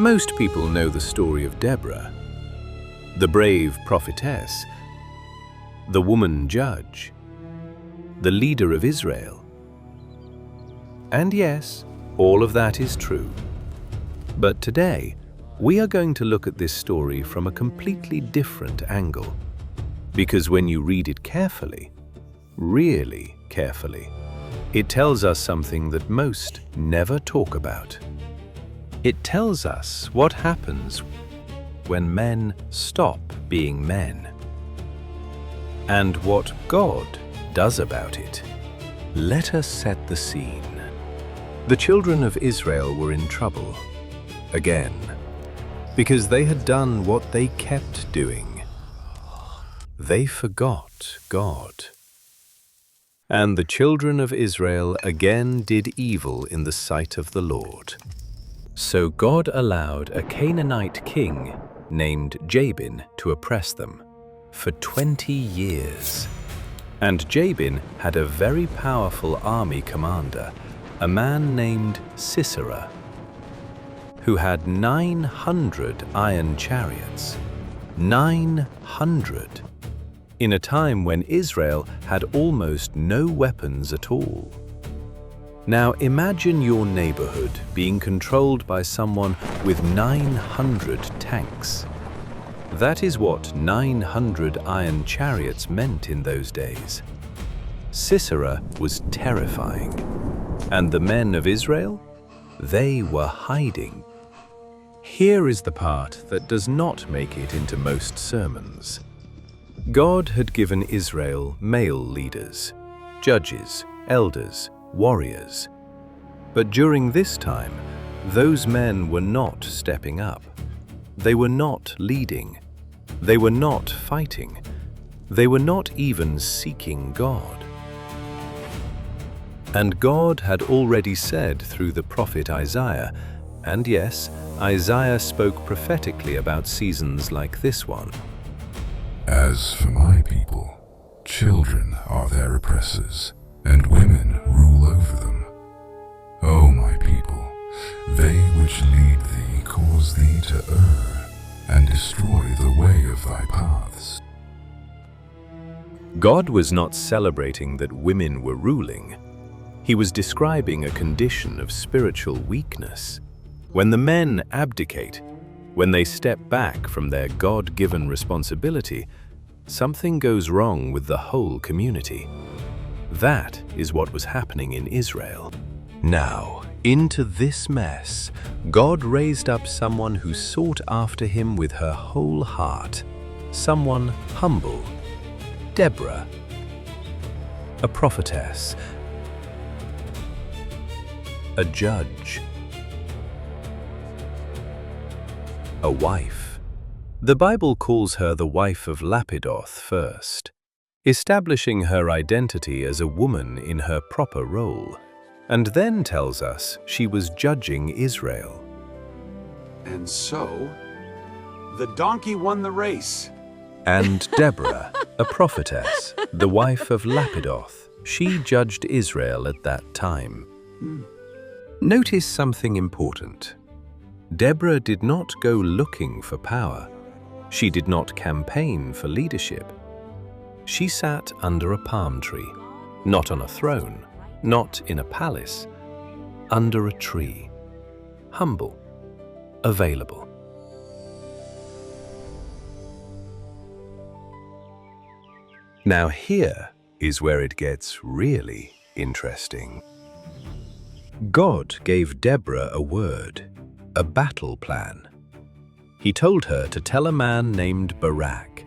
Most people know the story of Deborah, the brave prophetess, the woman judge, the leader of Israel. And yes, all of that is true. But today, we are going to look at this story from a completely different angle. Because when you read it carefully, really carefully, it tells us something that most never talk about. It tells us what happens when men stop being men, and what God does about it. Let us set the scene. The children of Israel were in trouble, again, because they had done what they kept doing. They forgot God. And the children of Israel again did evil in the sight of the Lord. So God allowed a Canaanite king named Jabin to oppress them for 20 years. And Jabin had a very powerful army commander, a man named Sisera, who had 900 iron chariots. 900! In a time when Israel had almost no weapons at all. Now imagine your neighborhood being controlled by someone with 900 tanks. That is what 900 iron chariots meant in those days. Sisera was terrifying. And the men of Israel? They were hiding. Here is the part that does not make it into most sermons. God had given Israel male leaders, judges, elders, warriors. But during this time, those men were not stepping up. They were not leading. They were not fighting. They were not even seeking God. And God had already said through the prophet Isaiah, and yes, Isaiah spoke prophetically about seasons like this one. As for my people, children are their oppressors, and women rule over them. O my people, they which lead thee cause thee to err, and destroy the way of thy paths. God was not celebrating that women were ruling. He was describing a condition of spiritual weakness. When the men abdicate, when they step back from their God-given responsibility, something goes wrong with the whole community. That is what was happening in Israel. Now, into this mess, God raised up someone who sought after him with her whole heart, someone humble, Deborah, a prophetess, a judge, a wife. The Bible calls her the wife of Lapidoth first, establishing her identity as a woman in her proper role, and then tells us she was judging Israel. And so, the donkey won the race. And Deborah, a prophetess, the wife of Lapidoth, she judged Israel at that time. Notice something important. Deborah did not go looking for power. She did not campaign for leadership. She sat under a palm tree, not on a throne, not in a palace, under a tree, humble, available. Now here is where it gets really interesting. God gave Deborah a word, a battle plan. He told her to tell a man named Barak,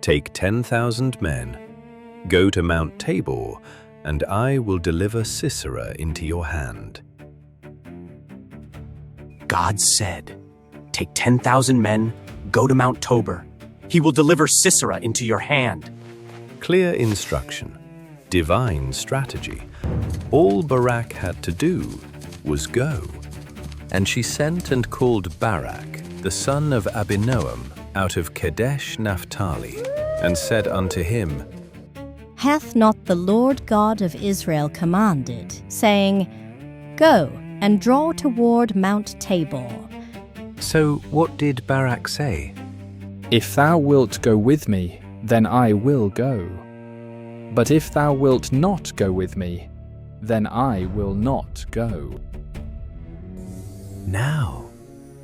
"Take 10,000 men, go to Mount Tabor, and I will deliver Sisera into your hand." God said, "Take 10,000 men, go to Mount Tabor. He will deliver Sisera into your hand." Clear instruction, divine strategy. All Barak had to do was go. And she sent and called Barak, the son of Abinoam, out of Kadesh Naphtali, and said unto him, Hath not the Lord God of Israel commanded, saying, Go and draw toward Mount Tabor, So what did Barak say? If thou wilt go with me, then I will go. But if thou wilt not go with me, then I will not go. Now,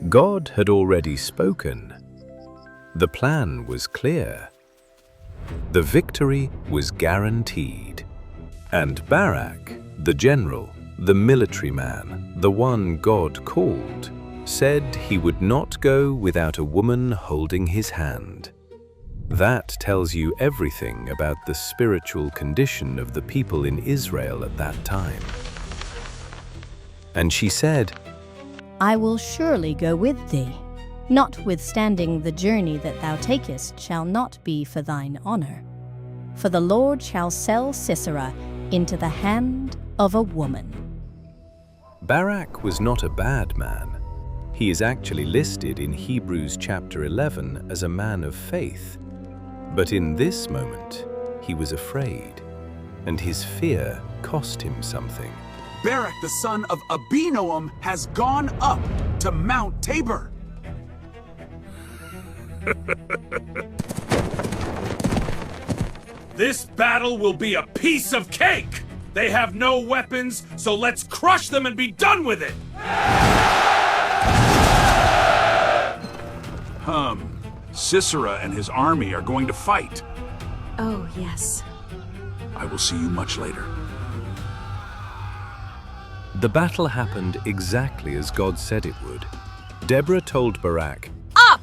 God had already spoken. The plan was clear. The victory was guaranteed. And Barak, the general, the military man, the one God called, said he would not go without a woman holding his hand. That tells you everything about the spiritual condition of the people in Israel at that time. And she said, I will surely go with thee. Notwithstanding the journey that thou takest shall not be for thine honor. For the Lord shall sell Sisera into the hand of a woman. Barak was not a bad man. He is actually listed in Hebrews chapter 11 as a man of faith. But in this moment, he was afraid, and his fear cost him something. Barak, the son of Abinoam, has gone up to Mount Tabor. This battle will be a piece of cake! They have no weapons, so let's crush them and be done with it! Sisera and his army are going to fight. Oh, yes. I will see you much later. The battle happened exactly as God said it would. Deborah told Barak, Up!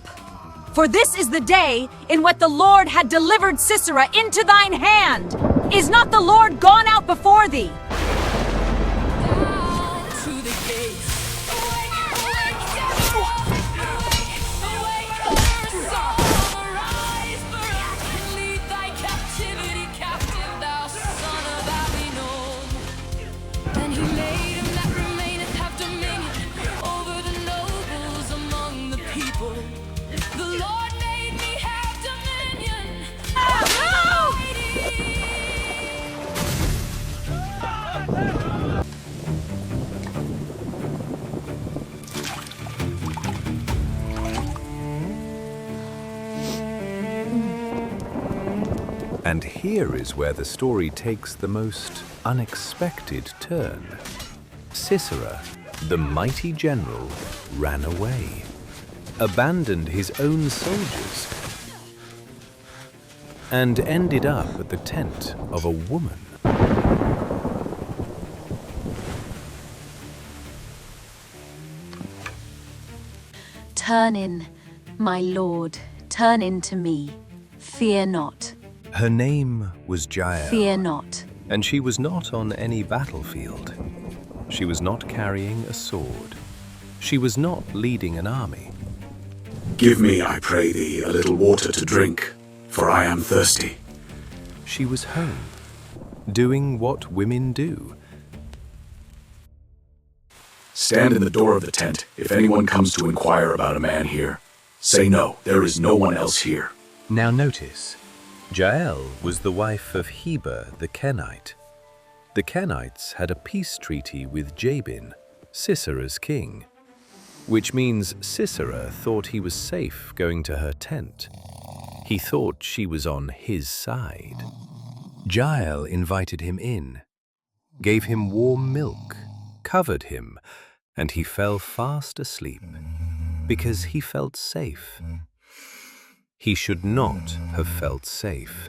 For this is the day in what the Lord had delivered Sisera into thine hand. Is not the Lord gone out before thee? and here is where the story takes the most unexpected turn. Sisera, the mighty general, ran away, abandoned his own soldiers, and ended up at the tent of a woman. Turn in, my lord, turn in to me. Fear not. Her name was Jael. Fear not. And she was not on any battlefield. She was not carrying a sword. She was not leading an army. Give me, I pray thee, a little water to drink, for I am thirsty. She was home, doing what women do. Stand in the door of the tent. If anyone comes to inquire about a man here, say no, there is no one else here. Now notice, Jael was the wife of Heber the Kenite. The Kenites had a peace treaty with Jabin, Sisera's king, which means Sisera thought he was safe going to her tent. He thought she was on his side. Jael invited him in, gave him warm milk, covered him, and he fell fast asleep because he felt safe. He should not have felt safe.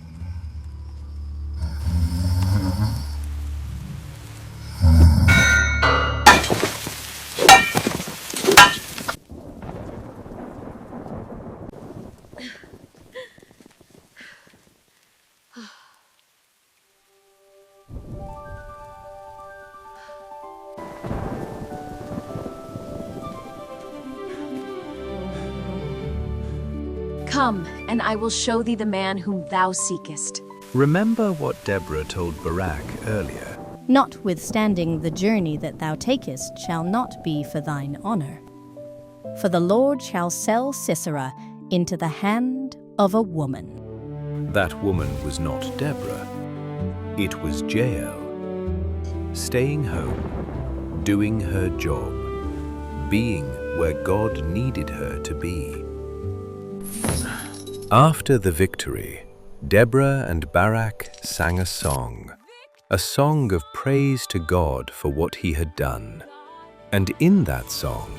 Come, and I will show thee the man whom thou seekest. Remember what Deborah told Barak earlier. Notwithstanding the journey that thou takest shall not be for thine honor. For the Lord shall sell Sisera into the hand of a woman. That woman was not Deborah. It was Jael, staying home, doing her job, being where God needed her to be. After the victory, Deborah and Barak sang a song of praise to God for what he had done. And in that song,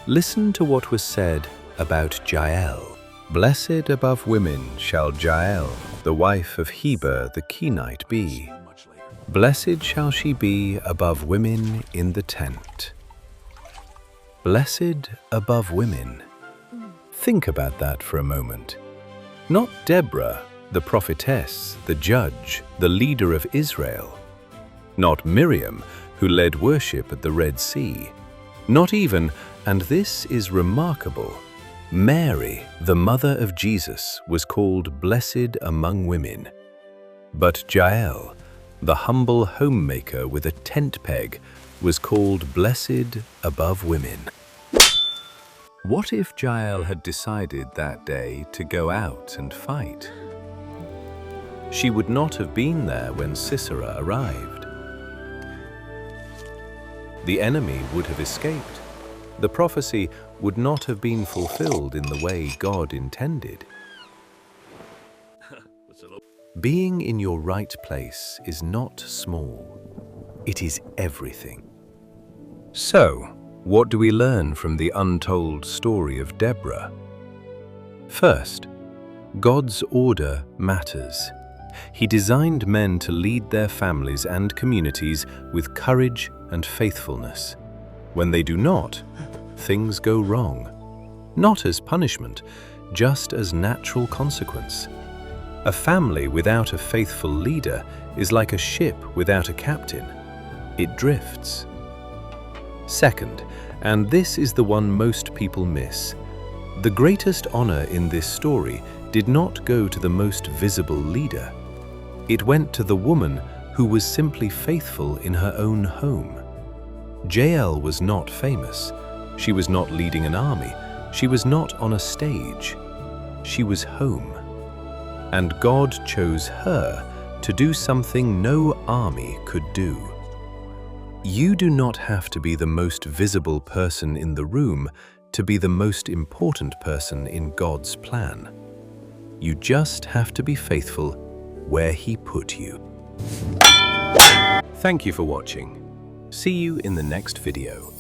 listen to what was said about Jael. Blessed above women shall Jael, the wife of Heber the Kenite, be. Blessed shall she be above women in the tent. Blessed above women. Think about that for a moment. Not Deborah, the prophetess, the judge, the leader of Israel. Not Miriam, who led worship at the Red Sea. Not even, and this is remarkable, Mary, the mother of Jesus, was called blessed among women. But Jael, the humble homemaker with a tent peg, was called blessed above women. What if Jael had decided that day to go out and fight? She would not have been there when Sisera arrived. The enemy would have escaped. The prophecy would not have been fulfilled in the way God intended. Being in your right place is not small. It is everything. So, what do we learn from the untold story of Deborah? First, God's order matters. He designed men to lead their families and communities with courage and faithfulness. When they do not, things go wrong. Not as punishment, just as natural consequence. A family without a faithful leader is like a ship without a captain. It drifts. Second, and this is the one most people miss, the greatest honor in this story did not go to the most visible leader. It went to the woman who was simply faithful in her own home. Jael was not famous. She was not leading an army. She was not on a stage. She was home. And God chose her to do something no army could do. You do not have to be the most visible person in the room to be the most important person in God's plan. You just have to be faithful where He put you. Thank you for watching. See you in the next video.